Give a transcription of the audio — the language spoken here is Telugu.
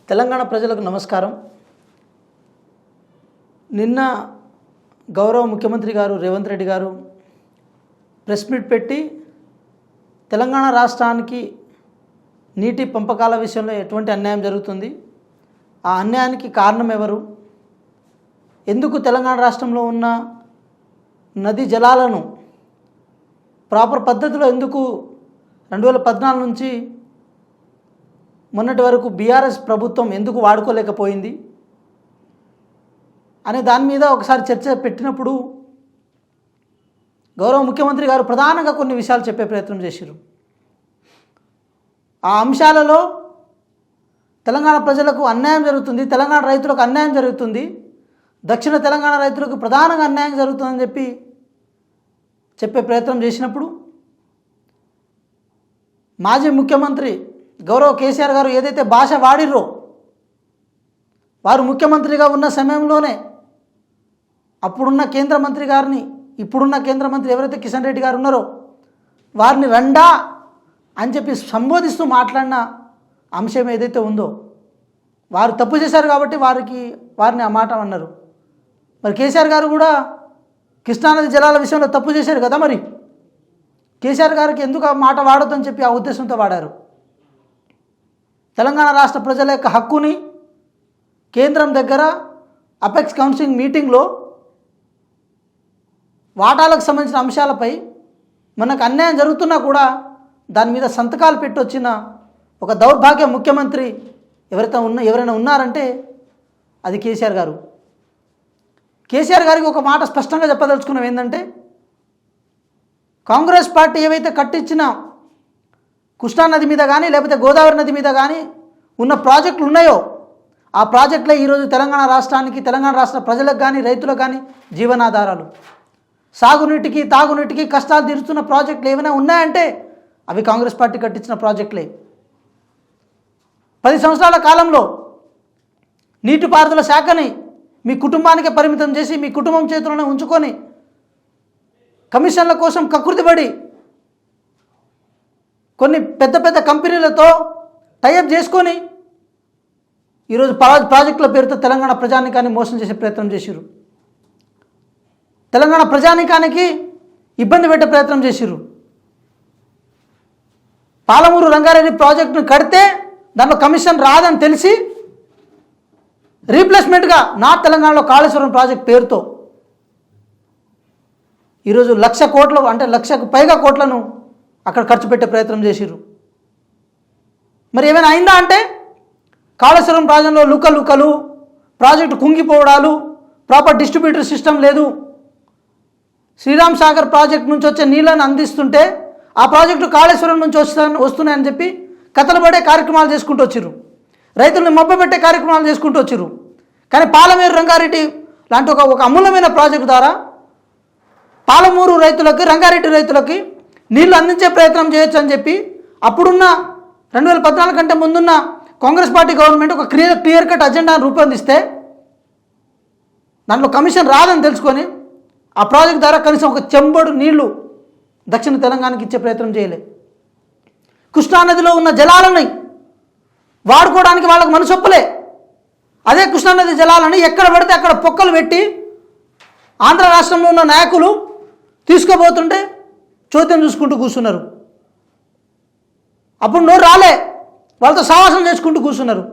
తెలంగాణ ప్రజలకు నమస్కారం. నిన్న గౌరవ ముఖ్యమంత్రి గారు రేవంత్ రెడ్డి గారు ప్రెస్ మీట్ పెట్టి తెలంగాణ రాష్ట్రానికి నీటి పంపకాల విషయంలో ఎటువంటి అన్యాయం జరుగుతుంది, ఆ అన్యాయానికి కారణం ఎవరు, ఎందుకు తెలంగాణ రాష్ట్రంలో ఉన్న నదీ జలాలను ప్రాపర్ పద్ధతిలో ఎందుకు 2014 నుంచి మొన్నటి వరకు బీఆర్ఎస్ ప్రభుత్వం ఎందుకు వాడుకోలేకపోయింది అనే దాని మీద ఒకసారి చర్చ పెట్టినప్పుడు గౌరవ ముఖ్యమంత్రి గారు ప్రధానంగా కొన్ని విషయాలు చెప్పే ప్రయత్నం చేశారు. ఆ అంశాలలో తెలంగాణ ప్రజలకు అన్యాయం జరుగుతుంది, తెలంగాణ రైతులకు అన్యాయం జరుగుతుంది, దక్షిణ తెలంగాణ రైతులకు ప్రధానంగా అన్యాయం జరుగుతుందని చెప్పే ప్రయత్నం చేసినప్పుడు మాజీ ముఖ్యమంత్రి గౌరవ కేసీఆర్ గారు ఏదైతే భాష వాడిర్రో, వారు ముఖ్యమంత్రిగా ఉన్న సమయంలోనే అప్పుడున్న కేంద్ర మంత్రి గారిని, ఇప్పుడున్న కేంద్ర మంత్రి ఎవరైతే కిషన్ రెడ్డి గారు ఉన్నారో వారిని రండా అని చెప్పి సంబోధిస్తూ మాట్లాడిన అంశం ఏదైతే ఉందో, వారు తప్పు చేశారు కాబట్టి వారిని ఆ మాట అన్నారు. మరి కేసీఆర్ గారు కూడా కృష్ణానది జలాల విషయంలో తప్పు చేశారు కదా, మరి కేసీఆర్ గారికి ఎందుకు ఆ మాట వాడొద్దని చెప్పి ఆ ఉద్దేశంతో వాడారు. తెలంగాణ రాష్ట్ర ప్రజల యొక్క హక్కుని కేంద్రం దగ్గర అపెక్స్ కౌన్సిల్ మీటింగ్లో వాటాలకు సంబంధించిన అంశాలపై మనకు అన్యాయం జరుగుతున్నా కూడా దాని మీద సంతకాలు పెట్టొచ్చిన ఒక దౌర్భాగ్య ముఖ్యమంత్రి ఎవరైనా ఉన్నారంటే అది కేసీఆర్ గారు. కేసీఆర్ గారికి ఒక మాట స్పష్టంగా చెప్పదలుచుకున్నాం ఏంటంటే, కాంగ్రెస్ పార్టీ ఏవైతే కట్టించిన కృష్ణానది మీద కానీ లేకపోతే గోదావరి నది మీద కానీ ఉన్న ప్రాజెక్టులు ఉన్నాయో, ఆ ప్రాజెక్టులే ఈరోజు తెలంగాణ రాష్ట్రానికి, తెలంగాణ రాష్ట్ర ప్రజలకు కానీ రైతులకు కానీ జీవనాధారాలు. సాగునీటికి తాగునీటికి కష్టాలు తీరుస్తున్న ప్రాజెక్టులు ఏమైనా ఉన్నాయంటే అవి కాంగ్రెస్ పార్టీ కట్టించిన ప్రాజెక్టులే. 10 సంవత్సరాల కాలంలో నీటిపారుదల శాఖని మీ కుటుంబానికే పరిమితం చేసి మీ కుటుంబం చేతుల్లోనే ఉంచుకొని కమిషన్ల కోసం కకృతిపడి కొన్ని పెద్ద పెద్ద కంపెనీలతో టైఅప్ చేసుకొని ఈరోజు ప్రాజెక్టుల పేరుతో తెలంగాణ ప్రజానీకాన్ని మోసం చేసే ప్రయత్నం చేసిరు. తెలంగాణ ప్రజానీకానికి ఇబ్బంది పెట్టే ప్రయత్నం చేసిరు. పాలమూరు రంగారెడ్డి ప్రాజెక్టును కడితే దాంట్లో కమిషన్ రాదని తెలిసి రీప్లేస్మెంట్గా నార్త్ తెలంగాణలో కాళేశ్వరం ప్రాజెక్ట్ పేరుతో ఈరోజు 1,00,000 కోట్లు అంటే 1,00,000కు పైగా కోట్లను అక్కడ ఖర్చు పెట్టే ప్రయత్నం చేసిరు. మరి ఏమైనా అయిందా అంటే కాళేశ్వరం ప్రాజెక్టులో లుకలు ప్రాజెక్టు కుంగిపోవడాలు, ప్రాపర్ డిస్ట్రిబ్యూటర్ సిస్టమ్ లేదు, శ్రీరామ్ సాగర్ ప్రాజెక్టు నుంచి వచ్చే నీళ్ళను అందిస్తుంటే ఆ ప్రాజెక్టు కాళేశ్వరం నుంచి వస్తున్నాయని చెప్పి కథలు పడే కార్యక్రమాలు చేసుకుంటూ వచ్చిర్రు, రైతులను మభ్యపెట్టే కార్యక్రమాలు చేసుకుంటూ వచ్చిర్రు. కానీ పాలమూరు రంగారెడ్డి లాంటి ఒక అమూల్యమైన ప్రాజెక్టు ద్వారా పాలమూరు రైతులకి, రంగారెడ్డి రైతులకి నీళ్లు అందించే ప్రయత్నం చేయొచ్చు అని చెప్పి అప్పుడున్న 2014 కంటే ముందున్న కాంగ్రెస్ పార్టీ గవర్నమెంట్ ఒక క్లియర్ కట్ అజెండాను రూపొందిస్తే దాంట్లో కమిషన్ రాదని తెలుసుకొని ఆ ప్రాజెక్ట్ ద్వారా కనీసం ఒక చెంబడు నీళ్లు దక్షిణ తెలంగాణకి ఇచ్చే ప్రయత్నం చేయలే. కృష్ణానదిలో ఉన్న జలాలని వాడుకోవడానికి వాళ్ళకు మనసొప్పలే. అదే కృష్ణానది జలాలని ఎక్కడ పడితే అక్కడ పొక్కలు పెట్టి ఆంధ్ర రాష్ట్రంలో ఉన్న నాయకులు తీసుకోబోతుంటే చోద్యం చూసుకుంటూ కూర్చున్నారు. అప్పుడు నోరు రాలే, వాళ్ళతో సహవాసం చేసుకుంటూ కూర్చున్నారు.